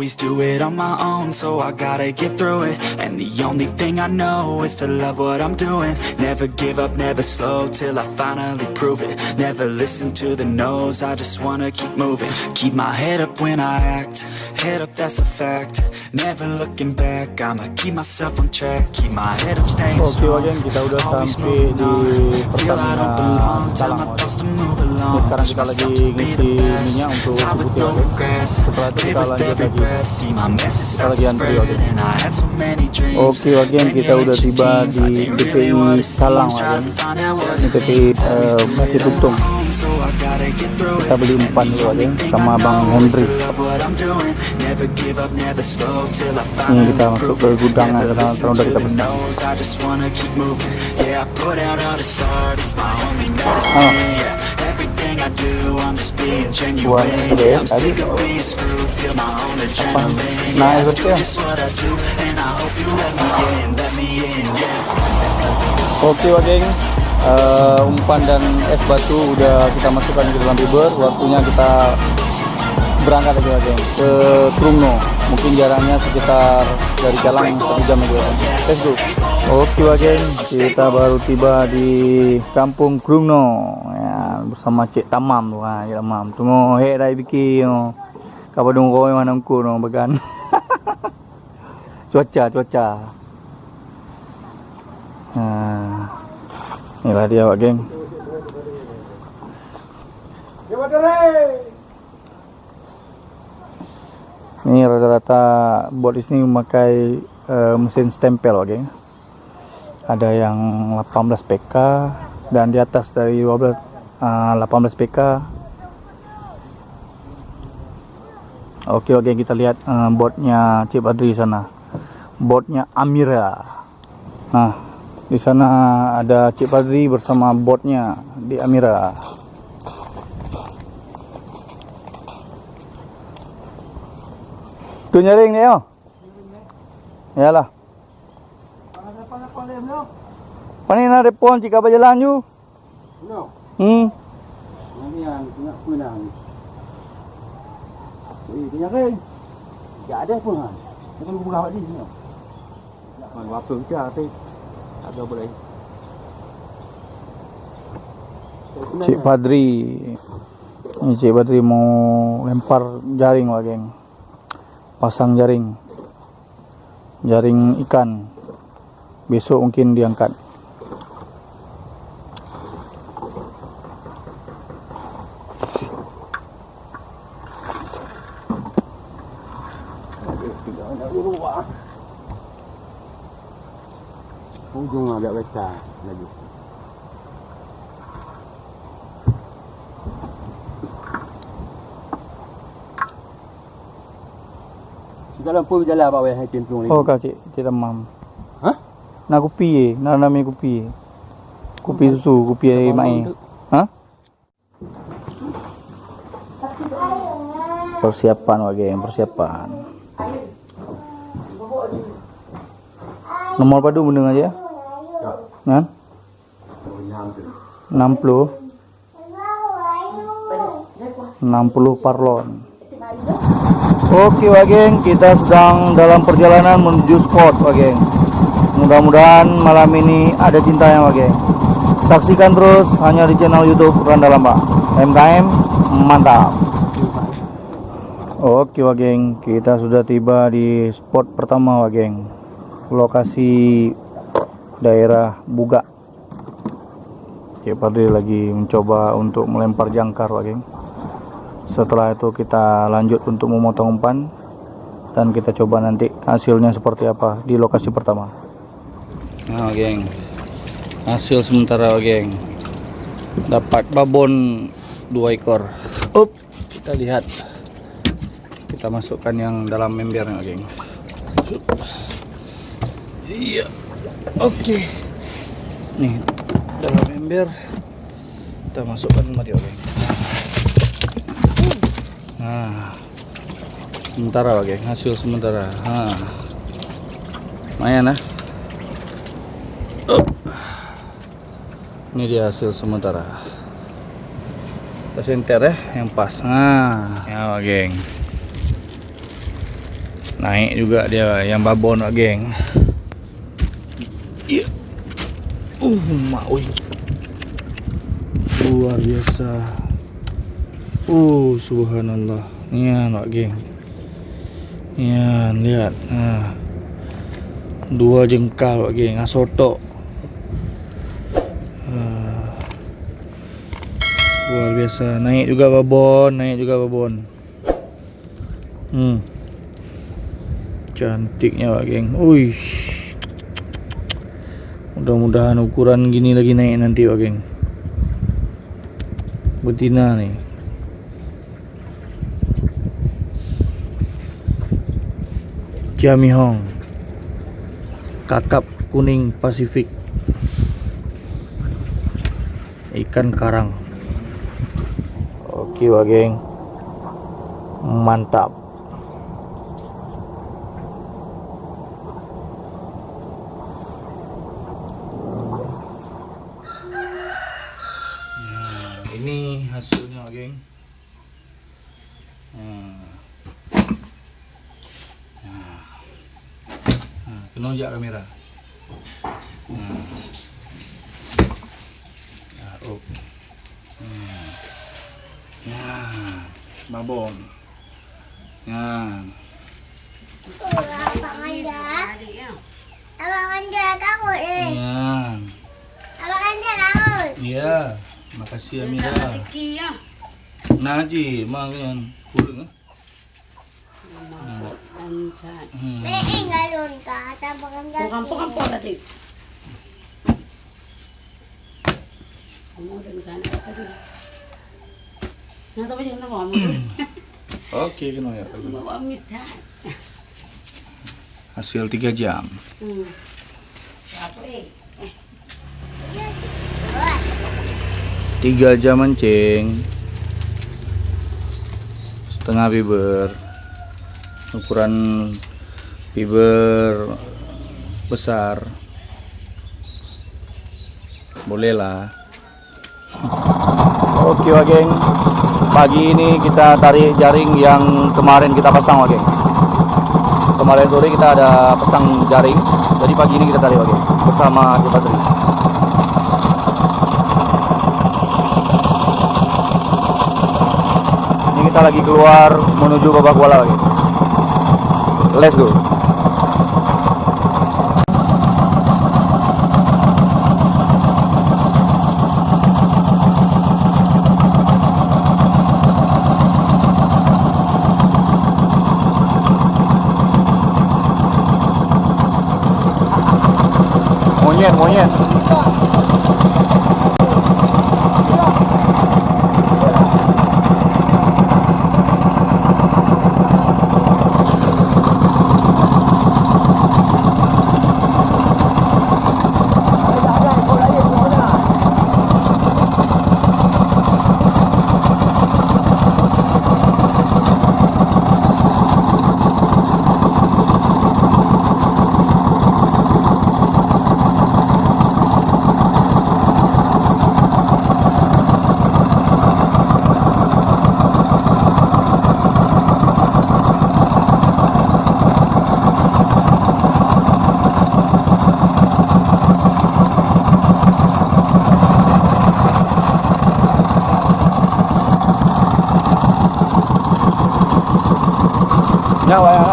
always do it on my own, so I gotta get through it. And the only thing I know is to love what I'm doing. Never give up, never slow, till I finally prove it. Never listen to the no's, I just wanna keep moving. Keep my head up when I act, head up, that's a fact. Never looking back, I'ma keep myself on track. Keep my head up, staying strong. Kita udah Always sampai moving di on. Feel I don't belong, Pertamina tell my Talang. thoughts to move Ini along. sekarang kita lagi ngisi minyak untuk Die with putih, no oke. regrets. Setelah itu kita Live with lanjut every lagi. breath. See my message Kita start lagi to antri, spread, oke. and I had so many dreams. Oke, wagen kita udah tiba di TPI Talang, wagen. Ini TPI Masjid Untung. Kita beli umpan dulu, wagen, sama Bang Hendrik. Ini kita masuk ke gudang karena udah kita pesan. Buat gede tadi. Apa? Nah, itu ya. Oke, wagen. Umpan dan es batu udah kita masukkan ke dalam river. Waktunya kita berangkat aja, wagen, ke Krungno. Mungkin jaraknya sekitar dari Calang 1 jam aja. Let's go. Oke, wagen, kita baru tiba di Kampung Krungno ya, bersama Cik Tamam tuh. Ha, Cik Tamam. Tunggu hek dah bikin no. Kapa dong kowe mana ku no bagan. cuaca. Nah. Inilah dia, wagen. Ini rata-rata bot di sini memakai mesin stempel, wagen. Ada yang 18 PK dan di atas dari 18 PK. Oke, wagen, kita lihat botnya Cik Badri sana. Botnya Amira. Nah, di sana ada Cik Badri bersama botnya di Amira. Tu nyaring ni yo. Yalah. Pani na repon jika berjalan you. No. Hmm. Ini yang punya kunang. Ini nyaring. Tak ada pun kan. Kita buka di sini. Nak apa kerja tapi ada boleh. Cik Badri. Ini Cik Badri mau lempar jaring, wagen. Pasang jaring ikan. Besok mungkin diangkat. Ujung agak besar lagi. Dalam pun berjalan apa weh templung ni. Oh, kau Cik Tamam. Hah? Nak kopi namanya kopi. Kopi susu, kopi air mai. Ha? Persiapan, wagen, persiapan. Nomor padu benda aja. Kan? 60 parlon. Oke, wagen, kita sedang dalam perjalanan menuju spot, wagen. Mudah-mudahan malam ini ada cintanya, wagen. Saksikan terus hanya di channel YouTube Randa Lamba. MKM mantap. Oke, wagen, kita sudah tiba di spot pertama, wagen. Lokasi daerah Buga. Cik Padri lagi mencoba untuk melempar jangkar, wagen. Setelah itu kita lanjut untuk memotong umpan dan kita coba nanti hasilnya seperti apa di lokasi pertama. Nah, geng, hasil sementara, geng, dapat babon 2 ekor. Kita lihat, kita masukkan yang dalam embernya, geng. Iya, oke. Nih dalam ember kita masukkan mari, geng. Nah, sementara, geng, hasil sementara. Lumayan lah. Ini dia hasil sementara. Kita senter ya yang pas. Nah, ya, geng. Naik juga dia yang babon Wak geng. Iya. Mak wih. Luar biasa. Subhanallah. Nian Wak geng. Nian lihat. Nah. 2 jengkal Wak geng, asoto. Luar biasa. Naik juga babon. Cantiknya Wak geng. Uish. Mudah-mudahan ukuran gini lagi naik nanti Wak geng. Betina nih. Jamihong. Kakap kuning Pasifik. Ikan karang. Oke Wak geng. Mantap. Ini hasilnya Wak geng. Kenojak kamera. Babon. Abang Anja takut Abang Anja takut. Iya, makasih Amira. Naji, mangan kurang. Galon ka, Abang Anja. Kampung tadi. Kamu dan sana tadi. Nah, tapi jangan bawa Oke, kena ya. bawa mistah. Hasil 3 jam. Apa eh? 3 jam mancing. Setengah fiber. Ukuran fiber besar. Boleh lah. Oke Wak geng. Pagi ini kita tarik jaring yang kemarin kita pasang Wak geng. Kemarin sore kita ada pasang jaring. Jadi pagi ini kita tarik Wak geng bersama Cik Badri. Ini kita lagi keluar menuju Babak Kuala Wak geng. Let's go. Monyet. Nyawa ya.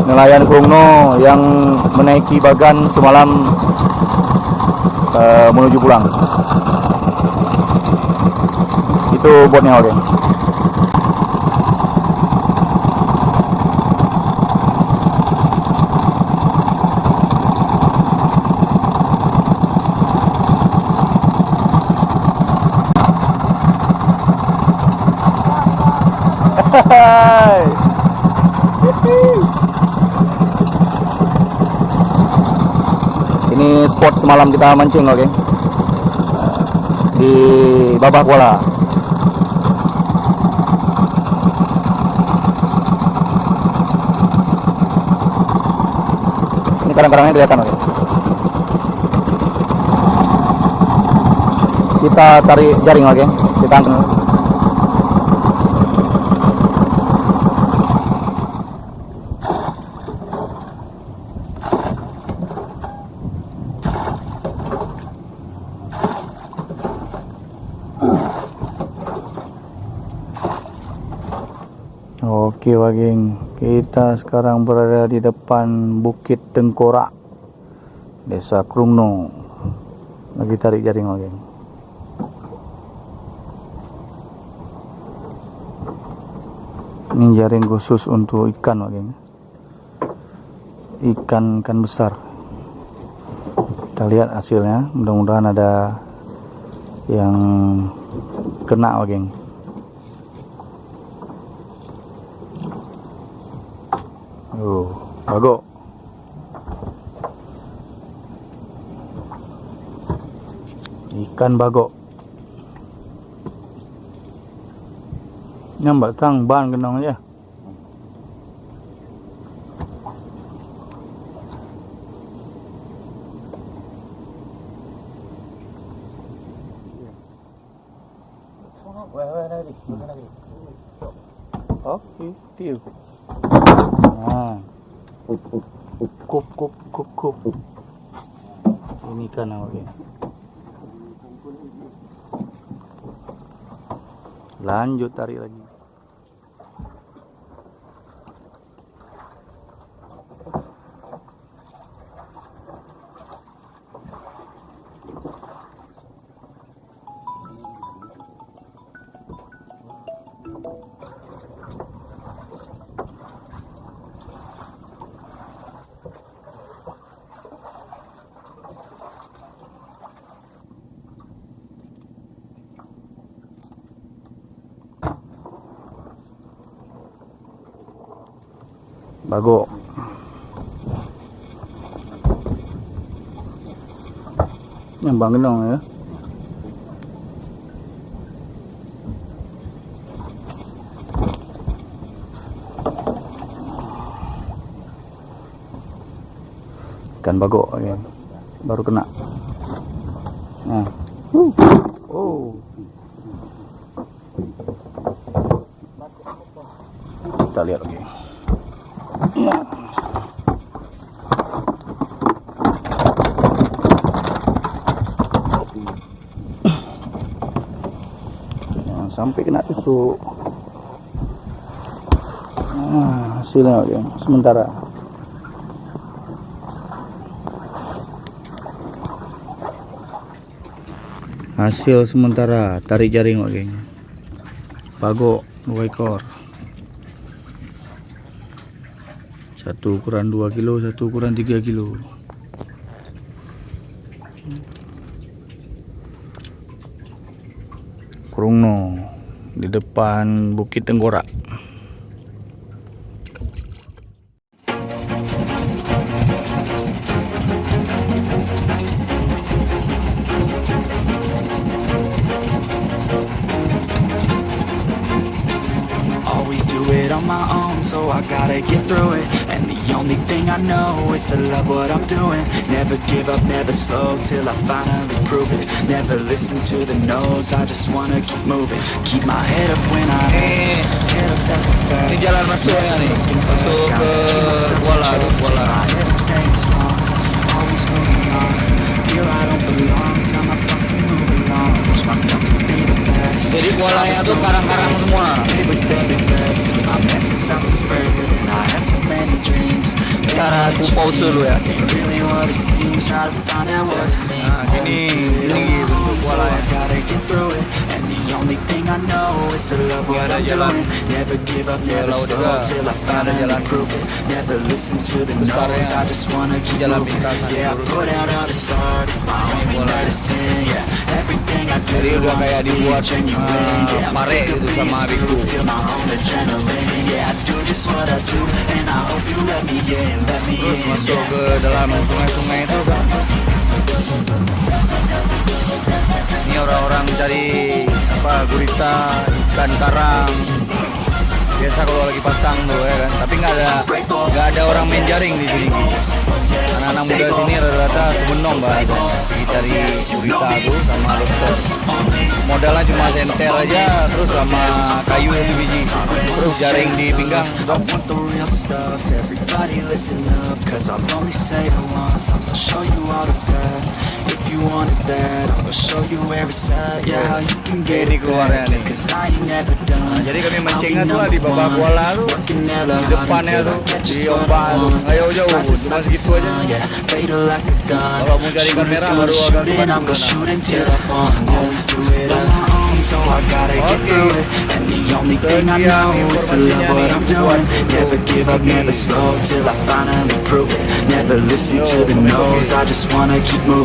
Nelayan Krungno yang menaiki Bagan semalam menuju pulang. Itu botnya oke. Ini spot semalam kita mancing oke. Di Babak Kuala. Ini kadang-kadangnya kelihatan oke. Kita tarik jaring oke. Kita angkat. Oke Wageng, kita sekarang berada di depan Bukit Tengkorak, Desa Krungno. Lagi tarik jaring Wageng. Ini jaring khusus untuk ikan Wageng. Ikan besar. Kita lihat hasilnya, mudah-mudahan ada yang kena Wageng. Bago. Ikan bago. Nyambat tang ban kenong aja. Oke, tiu. Nah. Kup. Ini kan oke. Lanjut tarik lagi. Bago. Nyambang genong ya. Ikan bago ya. Baru kena. Nah. Oh. Kita lihat lagi. Jangan sampai kena tusuk. Nah, hasilnya oke. Sementara hasil sementara tarik jaring oke. Bago 2 ekor. Satu ukuran 2 kilo, satu ukuran 3 kilo. Krungno di depan Bukit Tengkorak. Always do it on my own, so I gotta get through it. And the only thing I know is to love what I'm doing. Never give up, never slow, till I finally prove it. Never listen to the no's, I just wanna keep moving. Keep my head up when I act. Head up, that's a fact. Ini jalan masuknya nih, masuk ke bola. My head up, staying strong, always moving on. Feel I don't belong, tell my boss to move along. Push myself to be the best. Jadi bolanya tuh karang-karang semua. Cara aku pause dulu ya. Nah, gini bentuk bolanya. Ada jalan. Laut juga. Ada jalan besar ya. Jalan lintasan lurus. Jadi udah kayak dibuat mare gitu sama biku. Terus masuk ke dalam sungai-sungai itu kan. Ini orang-orang cari gurita, ikan karang. Biasa kalau lagi pasang tuh ya kan. Tapi nggak ada orang main jaring di sini. Anak-anak muda sini rata-rata semenong bahasa. Cari gurita tuh sama lobster. Modalnya cuma senter aja, terus sama kayu 1 biji, terus jaring di pinggang. if you want it bad, I'll show you where it's at. Yeah, how you can get Ini it keluarnya back. nih. Cause I ain't never done. Jadi kami I'll be mancingnya tuh number di babak one. bola tuh, Working hella di hard depannya until I tuh, get di just what ombak I tuh. want. Nggak jauh-jauh, Rises cuma like the segitu aja. sun, yeah. Fatal like a gun. Kalau mau cari Shooters kamera gonna baru shoot agak and I'm gonna kemana-mana. shoot until I fall. Always do it on my own, so I gotta get Oke. through it. And the only thing I Sekian know is to love informasinya what nih I'm buat doing. Never give up, never slow till I finally prove it. Never listen to the no's, I just wanna keep moving.